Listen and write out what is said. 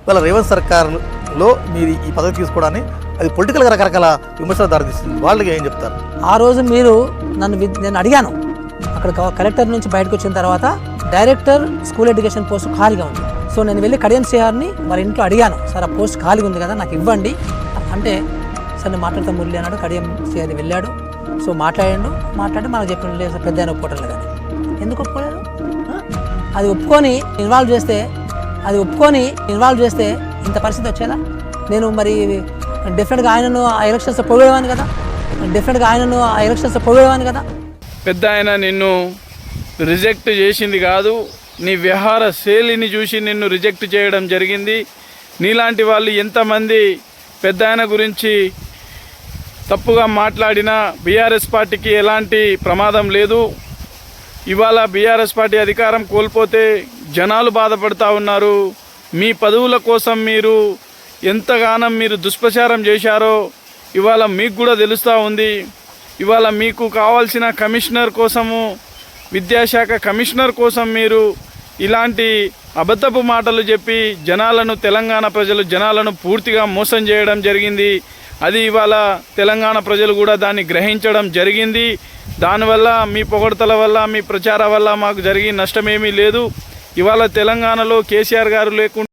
ఇవాళ రేవంత్ సర్కార్లో మీరు ఈ పదవి తీసుకోవడాన్ని అది పొలిటికల్గా రకరకాల విమర్శలు దారితీస్తుంది. వాళ్ళకి ఏం చెప్తారు? ఆ రోజు మీరు నేను అడిగాను, అక్కడ కలెక్టర్ నుంచి బయటకు వచ్చిన తర్వాత డైరెక్టర్ స్కూల్ ఎడ్యుకేషన్ పోస్ట్ ఖాళీగా ఉంది. సో నేను వెళ్ళి కడియం సిఆర్ని వాళ్ళ ఇంట్లో అడిగాను, సార్ ఆ పోస్ట్ ఖాళీగా ఉంది కదా నాకు ఇవ్వండి అంటే, సార్ నేను మాట్లాడతా మురళి అన్నాడు. కడియం సిఆర్ వెళ్ళాడు. సో మాట్లాడి మనకు చెప్పిన లేదు పెద్ద ఆయన ఒప్పుకోవటం లేదని. ఎందుకు ఒప్పుకోలేదు? అది ఒప్పుకొని ఇన్వాల్వ్ చేస్తే ఇంత పరిస్థితి వచ్చేదా? నేను మరి డెఫినెట్గా ఆయనను ఆ ఎలక్షన్స్లో పొగిడేవాని కదా. పెద్ద ఆయన నిన్ను రిజెక్ట్ చేసింది కాదు, నీ వ్యవహార శైలిని చూసి నిన్ను రిజెక్ట్ చేయడం జరిగింది. నీలాంటి వాళ్ళు ఎంతమంది పెద్ద ఆయన గురించి తప్పుగా మాట్లాడినా బీఆర్ఎస్ పార్టీకి ఎలాంటి ప్రమాదం లేదు. ఇవాళ బీఆర్ఎస్ పార్టీ అధికారం కోల్పోతే జనాలు బాధపడుతూ ఉన్నారు. మీ పదవుల కోసం మీరు ఎంతగానం మీరు దుష్ప్రచారం చేశారో ఇవాళ మీకు కూడా తెలుస్తూ ఉంది. ఇవాళ మీకు కావాల్సిన కమిషనర్ కోసము, విద్యాశాఖ కమిషనర్ కోసం మీరు ఇలాంటి అబద్ధపు మాటలు చెప్పి తెలంగాణ జనాలను పూర్తిగా మోసం చేయడం జరిగింది. అది ఇవాళ తెలంగాణ ప్రజలు కూడా దాన్ని గ్రహించడం జరిగింది. దానివల్ల మీ పొగడ్తల వల్ల, మీ ప్రచారం వల్ల మాకు జరిగిన నష్టమేమీ లేదు. ఇవాళ తెలంగాణలో కేసీఆర్ గారు లేకుండా